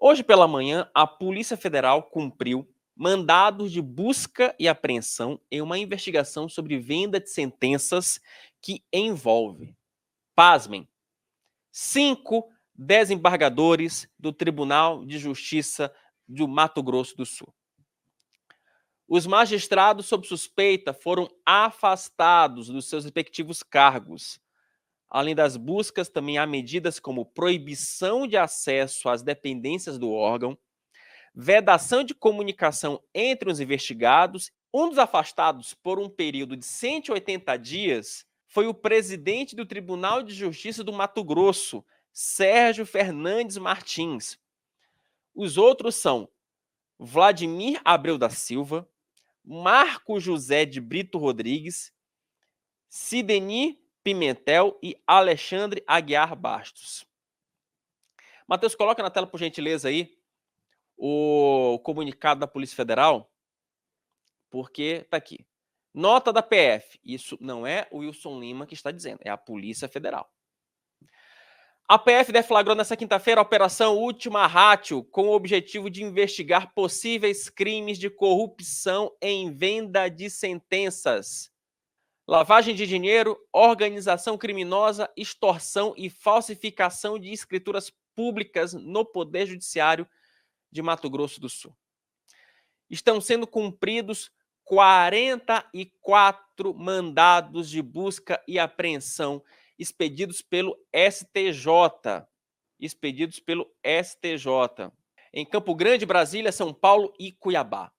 Hoje pela manhã, a Polícia Federal cumpriu mandados de busca e apreensão em uma investigação sobre venda de sentenças que envolve, pasmem, 5 desembargadores do Tribunal de Justiça do Mato Grosso do Sul. Os magistrados sob suspeita foram afastados dos seus respectivos cargos. Além das buscas, também há medidas como proibição de acesso às dependências do órgão, vedação de comunicação entre os investigados. Um dos afastados por um período de 180 dias foi o presidente do Tribunal de Justiça do Mato Grosso, Sérgio Fernandes Martins. Os outros são Vladimir Abreu da Silva, Marco José de Brito Rodrigues, Sideni Pimentel e Alexandre Aguiar Bastos. Matheus, coloca na tela, por gentileza, aí o comunicado da Polícia Federal, porque tá aqui. Nota da PF. Isso não é o Wilson Lima que está dizendo, é a Polícia Federal. A PF deflagrou nesta quinta-feira a Operação Última Ratio com o objetivo de investigar possíveis crimes de corrupção em venda de sentenças, lavagem de dinheiro, organização criminosa, extorsão e falsificação de escrituras públicas no Poder Judiciário de Mato Grosso do Sul. Estão sendo cumpridos 44 mandados de busca e apreensão expedidos pelo STJ. Em Campo Grande, Brasília, São Paulo e Cuiabá.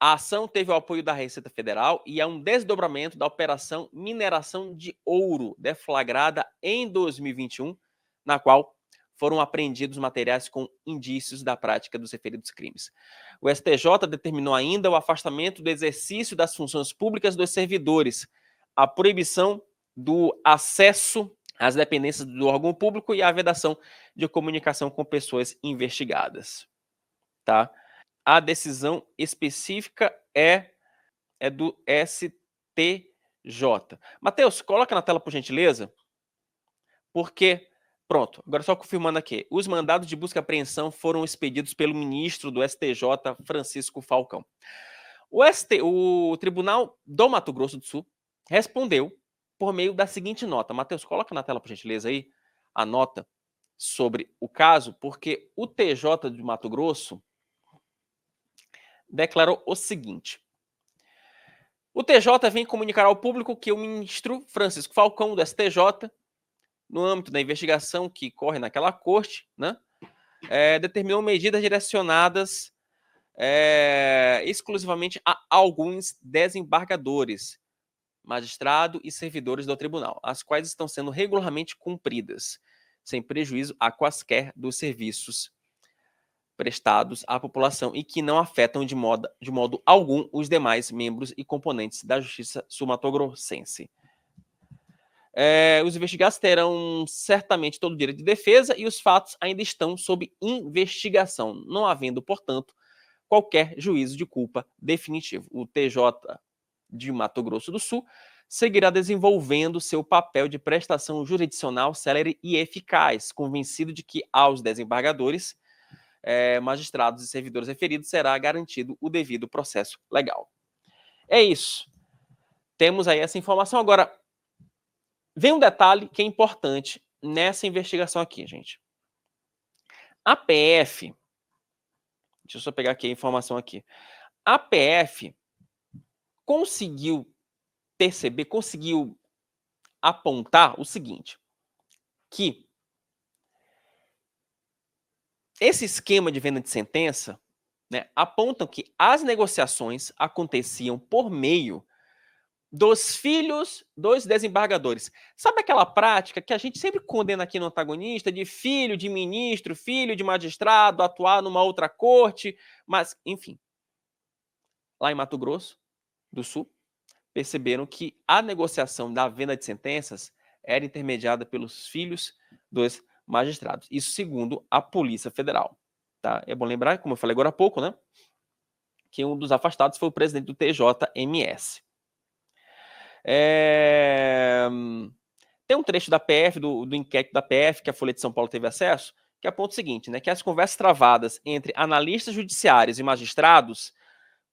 A ação teve o apoio da Receita Federal e é um desdobramento da Operação Mineração de Ouro, deflagrada em 2021, na qual foram apreendidos materiais com indícios da prática dos referidos crimes. O STJ determinou ainda o afastamento do exercício das funções públicas dos servidores, a proibição do acesso às dependências do órgão público e a vedação de comunicação com pessoas investigadas. Tá? A decisão específica é do STJ. Matheus, coloca na tela, por gentileza, porque... Pronto, agora só confirmando aqui. Os mandados de busca e apreensão foram expedidos pelo ministro do STJ, Francisco Falcão. O Tribunal do Mato Grosso do Sul respondeu por meio da seguinte nota. Matheus, coloca na tela, por gentileza, aí a nota sobre o caso, porque o TJ de Mato Grosso declarou o seguinte. O TJ vem comunicar ao público que o ministro Francisco Falcão, do STJ, no âmbito da investigação que corre naquela corte, né, determinou medidas direcionadas exclusivamente a alguns desembargadores, magistrado e servidores do tribunal, as quais estão sendo regularmente cumpridas, sem prejuízo a quaisquer dos serviços prestados à população e que não afetam de modo algum os demais membros e componentes da Justiça sul-mato-grossense. Os investigados terão certamente todo o direito de defesa e os fatos ainda estão sob investigação, não havendo, portanto, qualquer juízo de culpa definitivo. O TJ de Mato Grosso do Sul seguirá desenvolvendo seu papel de prestação jurisdicional célere e eficaz, convencido de que aos desembargadores, magistrados e servidores referidos será garantido o devido processo legal. É isso. Temos aí essa informação. Agora, vem um detalhe que é importante nessa investigação aqui, gente. A PF, deixa eu só pegar aqui a informação aqui. A PF conseguiu perceber, conseguiu apontar o seguinte, que esse esquema de venda de sentença, né, apontam que as negociações aconteciam por meio dos filhos dos desembargadores. Sabe aquela prática que a gente sempre condena aqui no antagonista, de filho de ministro, filho de magistrado, atuar numa outra corte, mas, enfim. Lá em Mato Grosso do Sul, perceberam que a negociação da venda de sentenças era intermediada pelos filhos dos magistrados. Isso segundo a Polícia Federal. Tá? É bom lembrar, como eu falei agora há pouco, né, que um dos afastados foi o presidente do TJMS. Tem um trecho da PF, do inquérito da PF, que a Folha de São Paulo teve acesso, que aponta o seguinte, né, que as conversas travadas entre analistas judiciários e magistrados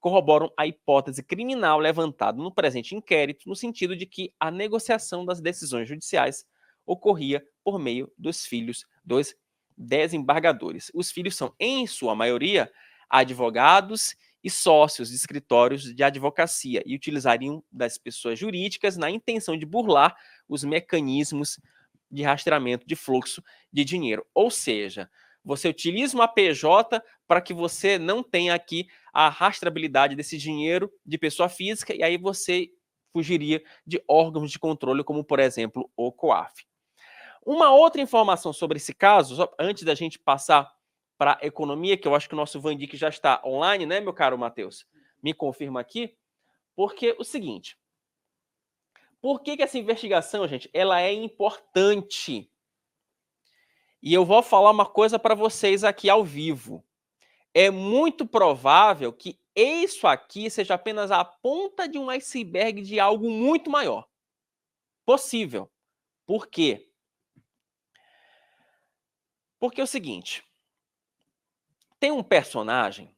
corroboram a hipótese criminal levantada no presente inquérito, no sentido de que a negociação das decisões judiciais ocorria por meio dos filhos dos desembargadores. Os filhos são, em sua maioria, advogados e sócios de escritórios de advocacia e utilizariam das pessoas jurídicas na intenção de burlar os mecanismos de rastreamento de fluxo de dinheiro. Ou seja, você utiliza uma PJ para que você não tenha aqui a rastreabilidade desse dinheiro de pessoa física e aí você fugiria de órgãos de controle, como, por exemplo, o COAF. Uma outra informação sobre esse caso, só antes da gente passar para a economia, que eu acho que o nosso Vandic já está online, né, meu caro Matheus? Me confirma aqui. Porque o seguinte, por que essa investigação, gente, ela é importante? E eu vou falar uma coisa para vocês aqui ao vivo. É muito provável que isso aqui seja apenas a ponta de um iceberg de algo muito maior. Possível. Por quê? Porque é o seguinte, tem um personagem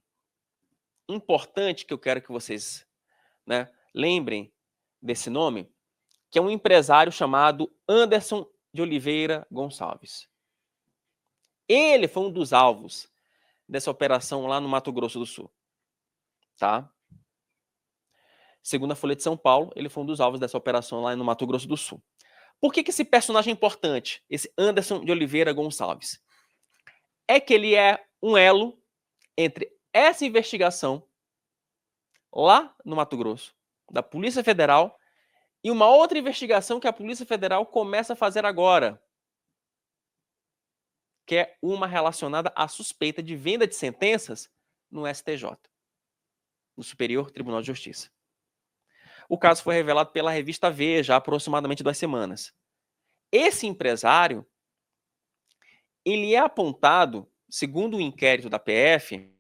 importante que eu quero que vocês, né, lembrem desse nome, que é um empresário chamado Anderson de Oliveira Gonçalves. Ele foi um dos alvos dessa operação lá no Mato Grosso do Sul, tá? Segundo a Folha de São Paulo, ele foi um dos alvos dessa operação lá no Mato Grosso do Sul. Por que esse personagem é importante, esse Anderson de Oliveira Gonçalves? É que ele é um elo entre essa investigação lá no Mato Grosso, da Polícia Federal, e uma outra investigação que a Polícia Federal começa a fazer agora, que é uma relacionada à suspeita de venda de sentenças no STJ, no Superior Tribunal de Justiça. O caso foi revelado pela revista Veja há aproximadamente 2 semanas. Esse empresário, ele é apontado, segundo o inquérito da PF,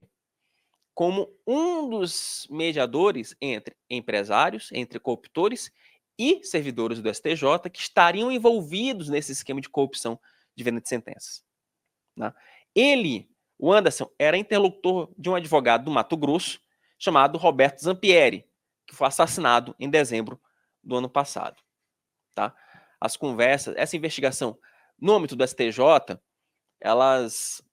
como um dos mediadores entre empresários, entre corruptores e servidores do STJ que estariam envolvidos nesse esquema de corrupção de venda de sentenças. Né? Ele, o Anderson, era interlocutor de um advogado do Mato Grosso chamado Roberto Zampieri, que foi assassinado em dezembro do ano passado. Tá? As conversas, essa investigação no âmbito do STJ, elas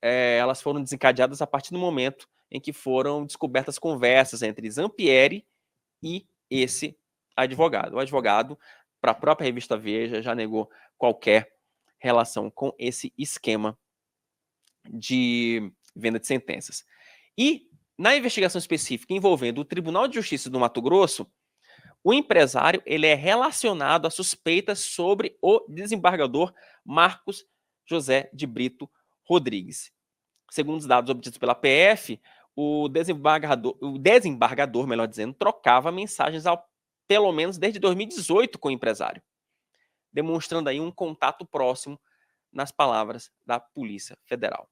foram desencadeadas a partir do momento em que foram descobertas conversas entre Zampieri e esse advogado. O advogado, para a própria revista Veja, já negou qualquer relação com esse esquema de venda de sentenças. E, na investigação específica envolvendo o Tribunal de Justiça do Mato Grosso, o empresário ele é relacionado a suspeitas sobre o desembargador Marcos José de Brito Rodrigues. Segundo os dados obtidos pela PF, o desembargador, melhor dizendo, trocava mensagens pelo menos desde 2018 com o empresário, demonstrando aí um contato próximo nas palavras da Polícia Federal.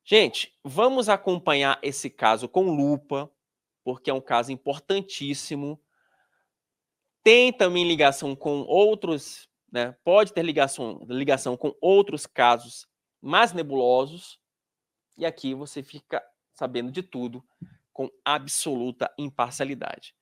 Gente, vamos acompanhar esse caso com lupa, porque é um caso importantíssimo. Tem também ligação com outros, né? Pode ter ligação com outros casos mais nebulosos. E aqui você fica sabendo de tudo com absoluta imparcialidade.